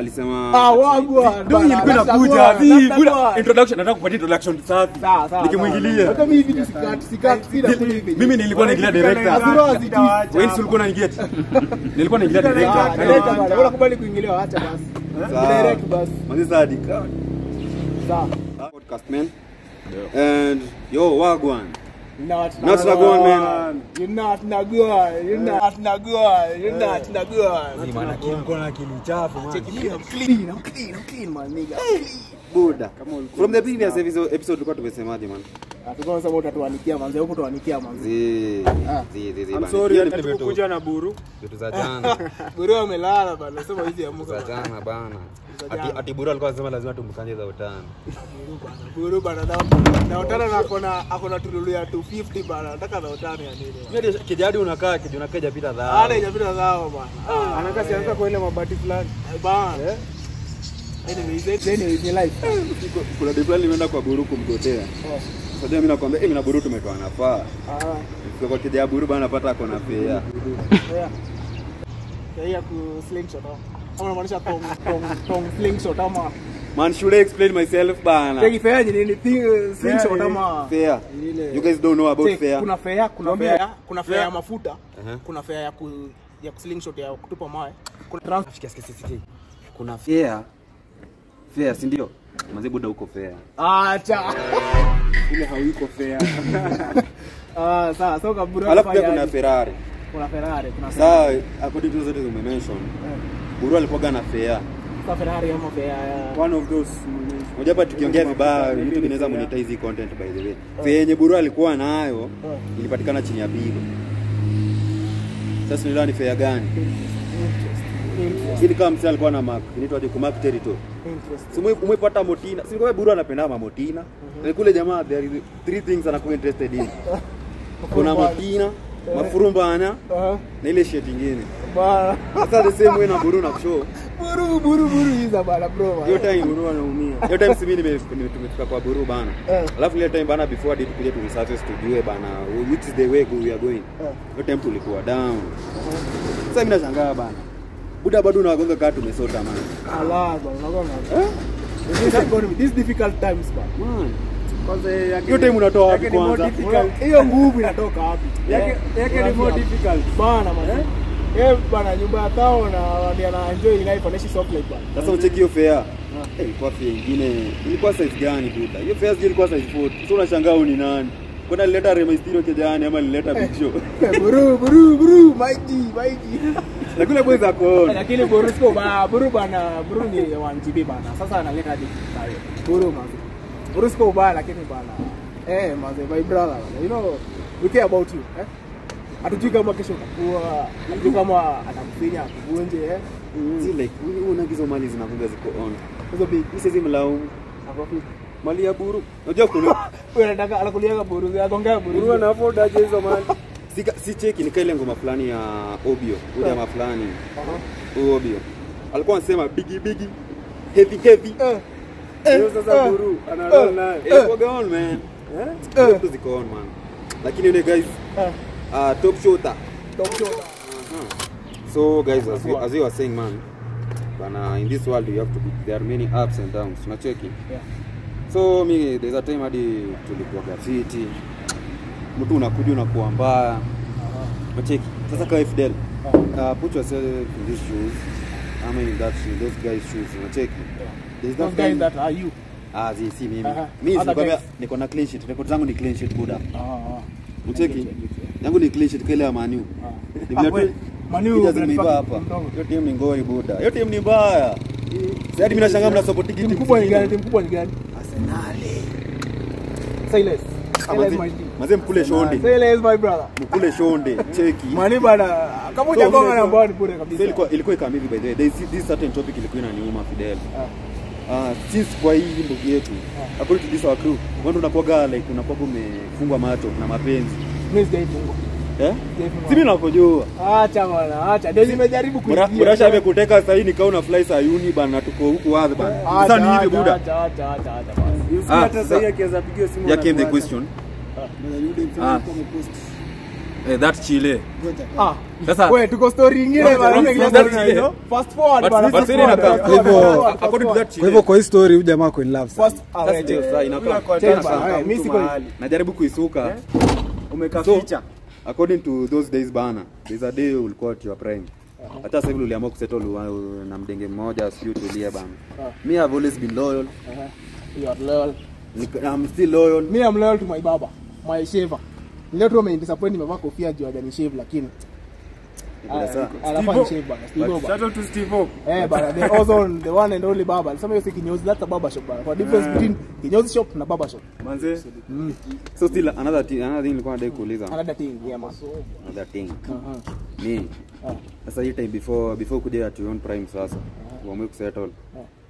alisema wagwan. Ndio ilikuwa inakuja. Buda introduction nataka kupatia introduction safi. Nikimuingilia. Hata mimi vitu sikat mimi nilikuwa naingilia director. Wewe ulikuwa unaingia. Nilikuwa naingilia director. Bana, wala kubali kuingiliwa acha basi. Direct basi. Mwanzo Sadik. Sawa. Podcast man. And yo wagwan. Not Nagwan man. You're not Nagwan. You're not Nagwan. You're not Nagwan. Ni maana kimko na akili chafu man. I'm clean man nigga. Buda. From the previous episode tulikuwa tumesemaje man? Tulikuwa tunasema utatuanikia manze, huko tuanikia manze. I'm sorry Tulikuja na buru. Vitu za jana. Buru amelala bana, sema hizi amuka. Za jana bana. Ati buru alikuwa anasema lazima tumkanje za utani. Buru bana na utani na akona tululu ya 250 bana, nataka na utani ya nini? Mimi kijadi unakaa kijunakaja pita dhao. Ana inapita dhao bana. Anakaa sianza kwa ile mabati fulani. Bana. Anyway, ni life. Kuna deploy nimeenda kwa buru kumgotea. Sasa mimi nakwambia mimi na buru tumetoa nafaa. Kwa kijadi buru bana napata ako na fea. Ya ku slingshot. Ama unamaanisha tong slingshot ama Man, should I explain myself bana? Tegi fea ni slingshot ama fea. You guys don't know about fea. Kuna fea ya mafuta, kuna fea ya slingshot ya kutupa mawe. Kuna kuna fea. Fea si ndio? Manze buda huko fea. Acha. Ile hauiko fair. Sawa, soka buru. Alafu pia kuna Ferrari. Kuna Ferrari, kuna sawa, according to zote umemention. Buru alikuwa na fea. Kwa Ferrari ama fea. One of those. Unajua hapa tukiongea vibaya, YouTube inaweza monetize hii content by the way. Fea yenye Buru alikuwa nayo ilipatikana chini ya bili. Sasa ni fea gani? Ili kama msanii alikuwa na mark, inaitwa aje mark territory. Simu umepata motina. Si kwa Buru anapenda motina. Na kule jamaa there is 3 things anakuwa interested in. Kuna motina, mafurumbana na ile shit nyingine. Bana. Sasa the same way na Buru na show. Buru hizo bana bro. Hiyo time Buru anaumia. Hiyo time simi tumefika kwa Buru bana. Alafu ile time bana before did kuja to research studio bana which is the way we are going. Hiyo time tulikuwa down. Sasa mimi nashangaa bana. Buda bado unagonga kaa tumesota man. Allah bana, unagonga. This difficult times bana. Kwanza hiyo time unatoa wapi kwanza? Hiyo nguvu inatoka wapi? Yake ni more difficult. Bana man. Bana nyumba ya tao na ndio ana enjoy life anaishi soft life bana. Sasa ucheki hiyo fare. Ilikuwa fare nyingine. Ilikuwa size gani buda? Hiyo fare ilikuwa size 40. Sasa unashangaa ni nani? Kuna nileta Rema Stereo kijana ama nileta Big Show. Buru, Mikey. Na kule boys ako. Lakini Buru siko Buru bana, Buru ni 1GB bana. Sasa analeta hadi tayo. Buru manzi. Buru siko bana lakini bana. Manzi, my brother. You know, we care about you, Hatujui kama kesho utakuwa, hatujui kama atakufinya akuvunje, Si like unagizo mali zinakuga ziko on. Hizo big. Sisi mlaumu. Hapo Mali ya Buru. Unajua kuna wewe unataka anakuliaga Buru, agongea Buru. Buru ana afford aje hizo mali. Si cheki ni ile ngoma fulani ya Obio, ule jamaa fulani. Obio. Alikuwa anasema bigi heavy. Hiyo sasa Buru ana roll naye. Go on man. Hiyo ziko on man. Lakini yule guys top shooter. So guys, as you were saying man, bana in this world you have to be, there are many ups and downs. Tunacheki. So me there's a time hadi tulikuwa gafiti. Mtu unakuja unakuwa mbaya. Tunacheki. Sasa kwa Fidel, put yourself in these shoes. I mean that shoes, those guys shoes. Tunacheki. There's those guys that are you. Si mimi. Mimi sikwambia niko na clean sheet. Record zangu ni clean sheet buda. Mcheki. Yangu ni clean sheet kile ya Manu. Manu zimeiba hapa. Hiyo team ni ngori buda. Hiyo team ni mbaya. Sasa mimi nashangaa mna support timu kubwa ni gani? Timu kubwa ni gani? Arsenal. Silas Mazee mkule shonde. Silas my brother. Mkule shonde. Cheki. Mani bana. Kama hujagonga na mbao ni bure kabisa. Ilikuwa kamili by the way. This certain topic ilikuwa inaniuma Fidel. Since kwa hii mbogi yetu according to this our crew wewe unakuaga like unakuwa umefungwa macho na mapenzi. Mimi sijaifungwa. Simi nakojua. Acha bwana, acha. Ndio nimejaribu kuingia. Murasha amekuteka sasa hii nikao na fly Sayuni bana tuko huku wapi bana. Sasa ni hivi buda. Acha basi. Hata sasa akianza pigia simu. Ya came the question. That Chile. Sasa wewe tuko story nyingine bana. Fast forward bana. Kwa hivyo kwa hii story huyu jamaa kwa in love. First mimi siko najaribu kuisuka. Umekaficha. According to those days bana, there's a day ulikuwa at your prime. Hata sasa hivi uliamua kusettle na mdenge mmoja sio tulia bana. Me have always been loyal. You are loyal. I'm still loyal. Me I'm loyal to my baba, my shaver. Leo tu disappoint nimevaa kofia juu ya shave lakini anafanya shave bana. Shout out to Steve. Bana, the one and only baba. Some of you kinyozi, that's a barber shop bana. For difference between kinyozi shop na barber shop. Manze. So still another thing nilikuwa nataka kuuliza. Another thing, yeah man. Another thing. Me. Sasa hii time before kuja at your own prime sasa. Uamue kusettle.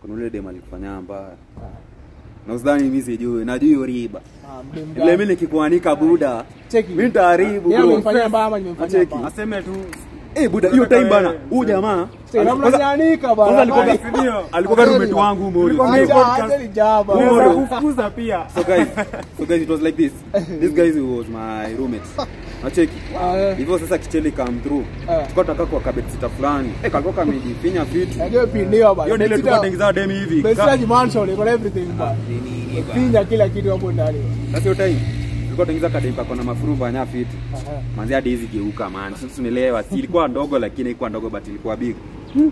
Kuna ule dem alikufanya mbaya. Na usidhani mimi sijui, najui riba. Ile mimi nikikuanika buda. Mimi nitaharibu. Yeye amefanya mbaya ama nimemfanya mbaya. Aseme tu buda hiyo time bana. Huyu jamaa anamnyanika bana. Alikuwa roommate wangu Mori. Kufukuza pia. So guys it was like this. This guy was my roommate. Nacheki. Hivyo sasa kichele come through. Tukataka kwa kabet sita fulani. Kalikuwa kamejifinya vitu. Ndio pindio bana. Hiyo ndio tulikuwa tunaingiza dem hivi. Besides mansion, iko everything bana. Pinya kila kitu hapo ndani. Sasa hiyo time tulikuwa tunaingiza kadem kako na mafuruva nya fiti. Manzi hadi hizi geuka man. Sasa tunaelewa si ilikuwa ndogo lakini ilikuwa ndogo but ilikuwa big.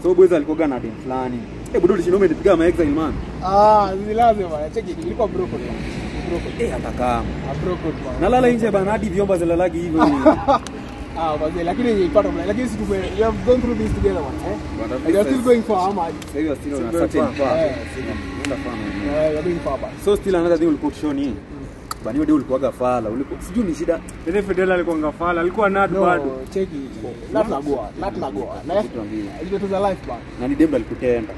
So boys alikuwa na dem fulani. Budo lishinome nipiga ma exile man. Zilazima bana. Cheki ilikuwa broken. Ataka. Broken bana. Nalala nje bana hadi vyomba zilalagi hivyo. Basi lakini ilipata mbaya. Lakini sisi we have gone through this together one. And you're still going for how much? So you are still on a certain path. You're doing far back. So still another thing ulikuwa show ni. Bani wewe ulikuwa gafala, ulikuwa sijui ni shida. Ile Fidel alikuwa ngafala, alikuwa nut bado. Cheki. Not nagoa. Na ile tu za life bana. Na ni dem alikutenda.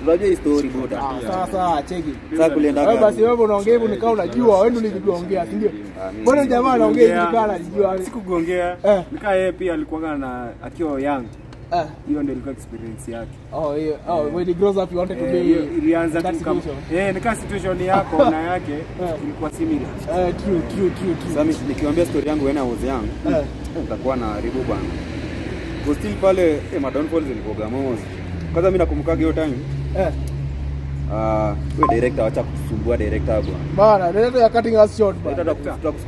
Tunajua hii story boda. Sasa cheki. Sasa kulienda gani? Basi wewe unaongea hivyo nikao unajua, wewe ndio ulijiongea, si ndio? Mbona jamaa anaongea hivi nikao anajua? Sikugongea. Nikaa yeye pia alikuwa na akiwa young. Hiyo ndio ilikuwa experience yake. When he grows up you wanted to be ilianza kama nikaa situation yako na yake ilikuwa similar. True. Sasa nikiwaambia story yangu when I was young, nitakuwa na haribu bwana. Kwa still pale madownfalls zilikuwa gamozi. Kwanza mimi nakumbuka hiyo time. Wewe director acha kusumbua director bwana. Bana, director ya cutting us short bana.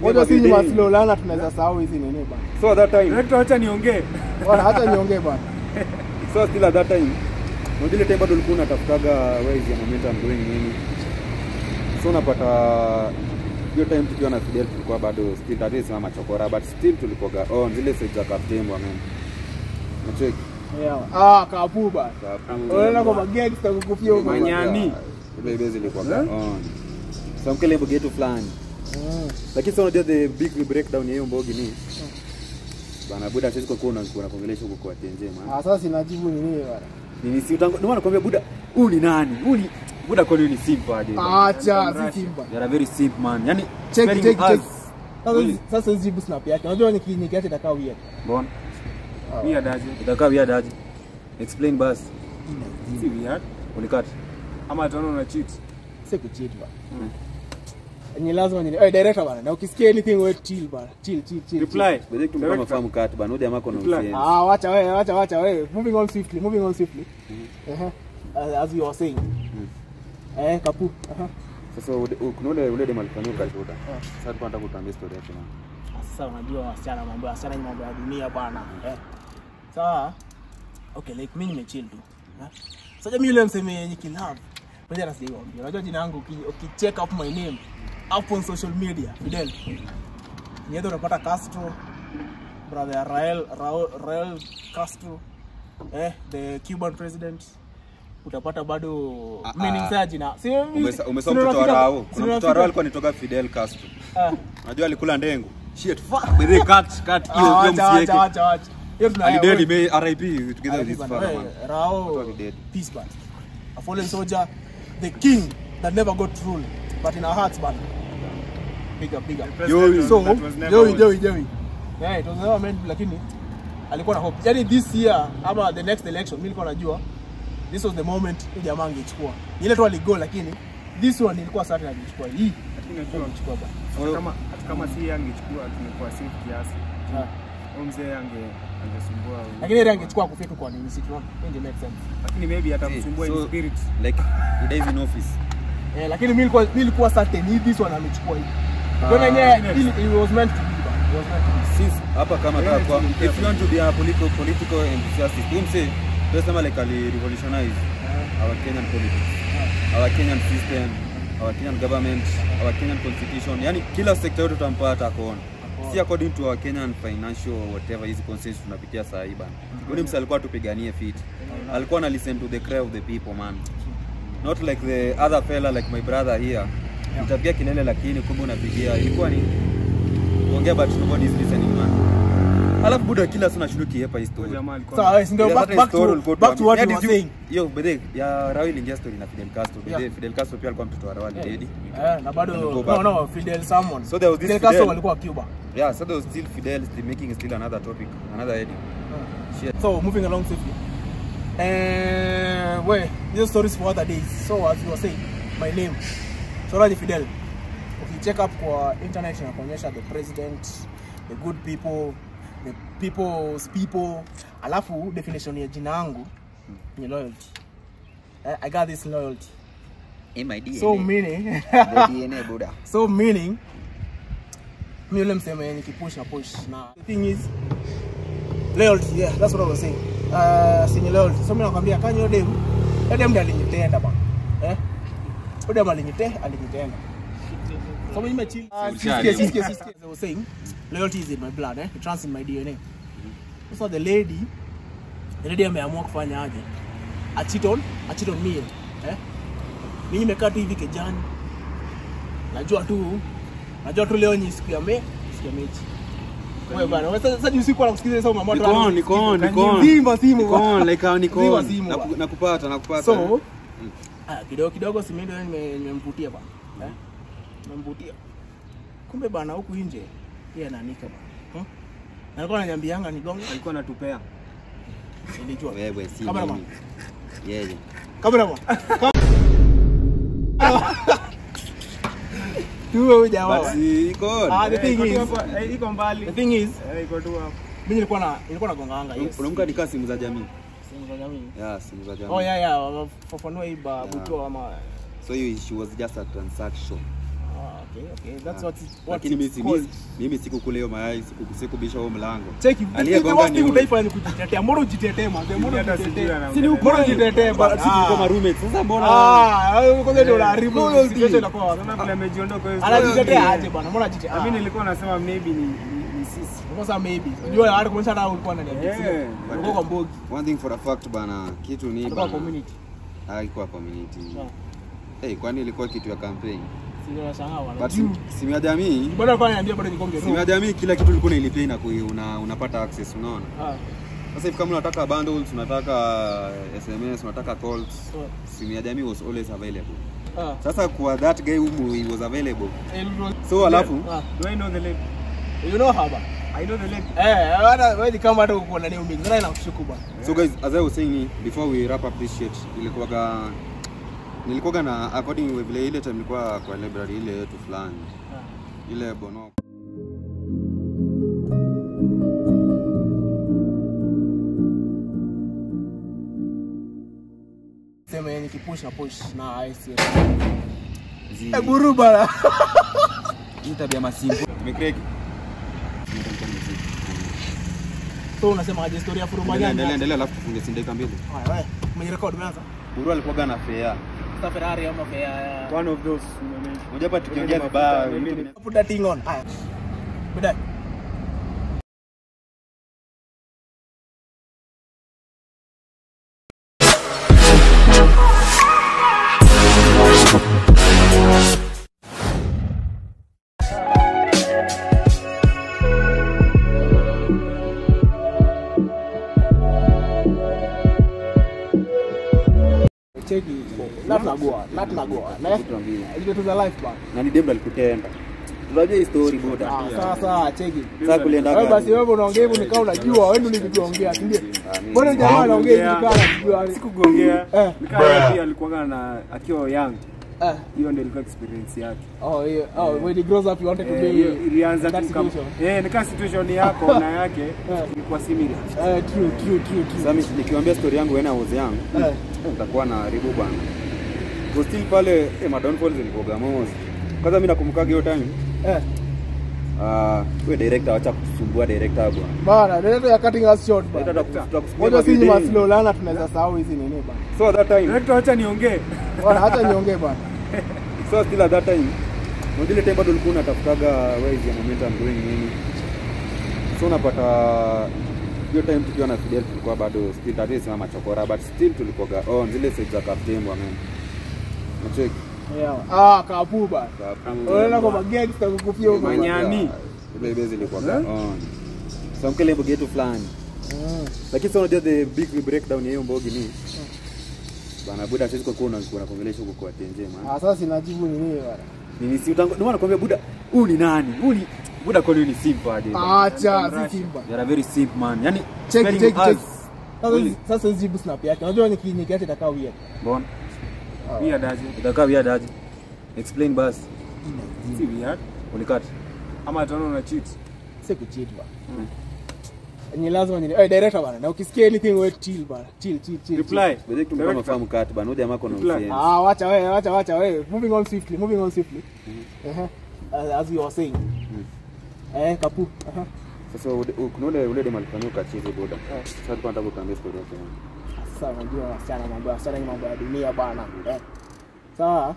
Ngoja sisi maslow lana tunaweza sahau hizi nini bana. So at that time, director acha niongee. Bana acha niongee bana. So still at that time, ndio time bado ulikuwa unatafutaga ways ya momentum doing nini. So unapata hiyo time tukiwa na Fidel tulikuwa bado still tatizo sana chokora but still tulikuwa on zile sides za captain bwana. Nacheki. Kapu bana. Unaona kwa gangster kukufia huko. Manyani. Ile base ilikuwa on. So mkele mbogeto fulani. Lakini sasa unajua the big breakdown ya hiyo mbogi ni bana buda sisi kwa kuongelesha huko kwa tenje man. Sasa sinajibu nini bana? Nini si utango ndio nakwambia buda huyu ni nani? Huyu ni buda kwa nini simple hadi. Acha si simple. You are very simple man. Yaani check. Sasa jibu snap yake. Unajua nikiacha itakaa weird. Mbona? Weird aje. Itakaa weird aje. Explain basi. Si weird. Ulikata. Ama tunaona una cheat. Si kucheat bana. Ni lazima director bana. Na ukisikia anything wewe chill bana. Chill. Reply. Bado tumkama fahamu kat bana. Ndio jamaa kuna Reply. Wacha wewe. Moving on swiftly. As you were saying. Kapu. Sasa kuna ule dem alifanywa kalibuda. Sasa tunataka kutuambia story yake na. Sasa unajua wasichana mambo ya dunia bana. Sawa. Okay, like mimi nimechill tu. Sasa mimi yule mseme yenye kilove. Ngoja nasiwaambia. Unajua jina langu ukicheck up my name up on social media, Fidel. Nienda unapata Castro, brother Raul Castro, the Cuban president. Utapata bado meaning za jina. Umesoma mtoto wa Raul. Kuna mtoto wa Raul alikuwa anitoka Fidel Castro. Unajua alikula ndengu. Shit, fuck. They cut hiyo msieke. Acha. Alidedi me RIP together with his father. Raul, peace man. A fallen soldier, the king that never got rule, but in our hearts, man. Big up. Joey. So, Joey. Yeah, it was never meant, lakini alikuwa na hope. Yani this year, ama the next election, mimi nilikuwa najua this was the moment huyu jamaa angechukua. Ile tu aligo lakini this one ilikuwa certain angechukua. Hii angechukua bana. Kama si angechukua tungekuwa safe kiasi. mzee angesumbua. Lakini ile angechukua kufika kwa nini si tunaona? Ndio make sense. Lakini maybe atamsumbua in spirit like he dies in office. Lakini mimi nilikuwa certain hivi this one amechukua hivi. Kwa yenyewe it was meant to be. It was meant to be. Since hapa kama kwa if you want to be a political enthusiast, don't say just like ali revolutionize our Kenyan politics, our Kenyan system, our Kenyan government, our Kenyan constitution. Yani kila sector yote tutampata akaona. Si according to our Kenyan financial whatever hizi consensus tunapitia saa hii bana. Yule msali alikuwa tupiganie fit. Alikuwa na listen to the cry of the people man. Not like the other fella like my brother here. Utapigia kelele lakini kumbe unapigia ilikuwa ni kuongea but nobody is listening man. Alafu buda kila sana shuluki hapa history. Sawa, ndio back to what you were saying. Yo, bede ya Raul ingia story na Fidel Castro. Bede Fidel Castro pia alikuwa mtoto wa Raul dedi. Na bado no Fidel someone. So there was this Fidel Castro alikuwa Cuba. Yeah, so there was still Fidel still making still another topic, another heading. So moving along swiftly. Wait, these stories for other days. So as you were saying, my name. Soraji Fidel. Check up kwa internet na kuonyesha the president, the good people, the people's people. Alafu definition ya jina yangu ni loyalty. I got this loyalty. In my DNA. So meaning DNA Buddha. So meaning mimi yule msema nikipush na push na the thing is loyalty, yeah, that's what I was saying. Sini loyalty. So mimi nakwambia kanyo dem ndiye alinitenda bana. Odem alinitenda. So when you chill, I was saying, loyalty is in my blood, it runs in my DNA. So the lady ameamua kufanya aje? A cheat on me, mimi nimekaa tu hivi kejani. Najua tu leo ni siku ya mechi. Wewe bana, sasa ni usiku nakusikiza sasa mama watu. Niko Zimba simu. Niko nakupata. So kidogo si mimi nimemvutia bana. Nimemvutia. Kumbe bana huku nje yeye ananika bana. Alikuwa ananiambianga nigonge, alikuwa anatupea. Nilijua. Wewe si mimi. Yeye. Cameraman. Tuwe jamaa. But iko. The thing is iko mbali. The thing is iko tu hapo. Mimi nilikuwa nagonganga yes. Unamka nikaa simu za jamii. Simu za jamii. Yeah, simu za jamii. Oh yeah, fafanua hii buto ama so she was just a transaction. Okay, that's what mimi sikukule hiyo mayai, sikubisha huo mlango. Aliyegonga ni utaifa ni kujitetea. Mbona ujitetee mwanzo? Mbona ujitetee? Si ni mbona ujitetee bana? Sisi tuko ma roommates. Sasa mbona kwanza ndio unaharibu situation inakuwa. Sasa vile amejiondoka hiyo. Anajitetea aje bana? Mbona ajitetee? Mimi nilikuwa nasema maybe ni sisi. Sasa maybe. Unajua hata kumesha na ulikuwa unaniambia. Uko kwa mbogi. One thing for a fact bana, kitu ni bana. Community. Haikuwa community. Kwani ilikuwa kitu ya campaign. But simu ya jamii bado kwa niambia bado nikonge. Simu ya jamii kila kitu ulikuwa unailipia na unapata access, unaona? Sasa hivi kama unataka bundles, unataka SMS, unataka calls, simu ya jamii was always available. Sasa kwa that guy who he was available. So alafu do I know the lady? You know her ba? I know the lady. Wewe kama hata uko na nini mingi. Nani nakushuku bwana. So guys, as I was saying before we wrap up this shit, nilikuwa na according vile ile time nilikuwa kwa library ile yetu fulani. Ile Bono. Sema nikipush na push na ICS. Buru bana. Hii tabia masimbo. Tumekreki. So unasema aje story ya Furuma gani? Endelea alafu tufunge sindika mbili. Haya, umerecord umeanza? Buru alikuwa na fair. Ferrari ama fair. One of those. Moja hapa tukiongea vibaya. Put that thing on. Haya. Bida. Cheki. Not nagoa. Ile tu za life ba. Na ni demba alikutenda. Unajua hii story boda. Sasa cheki. Sasa kulienda gani? Basi wewe unaongea hivyo nikao unajua wewe ndio nilikuongea, si ndio? Mbona jamaa anaongea hivi kama unajua? Sikugongea. Nikaa pia alikuwa na akiwa young. Hiyo ndio ilikuwa experience yake. When he grows up you wanted to be ilianza tu kama nika situation yako na yake ilikuwa similar. True. Sasa nikiwaambia story yangu when I was young, nitakuwa na haribu bwana. Kwa still pale downfalls zilikuwa gamos. Kwanza mimi nakumbuka hiyo time. Wewe director acha kutusumbua director bwana. Bana, director ya cutting us short bana. Ngoja sisi maslolana tunaweza sahau hizi nini bana. So at that time, director acha niongee. Bana, acha niongee bana. So still at that time, ile time bado ulikuwa unatafutaga where is the momentum going nini. So unapata hiyo time tukiwa na Fidel tulikuwa bado still tatizo kama chokora but still tulikuwa on zile sides za captain bwana. Nacheki. Kapu bana. Unaona kwa gangster kukufia huko manyani. Ile base ilikuwa on. So mkele mbogi yetu fulani. Lakini sasa unajua the big breakdown ya hiyo mbogi ni bana buda sisi kwa kuongelesha huko kwa tenje man. Sasa sinajibu nini bana? Nini si utango ndio nakwambia buda huyu ni nani? Huyu ni buda kwa ni simple hadi. Acha si simple. They are very simple man. Yaani check. Sasa jibu snap yake. Unajua ni clinic yake itakaa weird. Mbona? Weird aje. Itakaa weird aje. Explain bas. Si weird. Ulikata. Ama tunaona una cheat. Si kucheat bana. Ni lazima director bana. Na ukisikia anything we chill bana. Chill. Reply. Wewe tumkoma mafahamu cut bana. Jamaa kuna usienzi. Wacha wewe. Moving on swiftly. As you were saying. Kapu. Sasa kuna ule demo alifanywa kacheze boda. Sasa tunataka kuambia story yake. Sasa unajua wasichana mambo ya dunia bana. Sawa.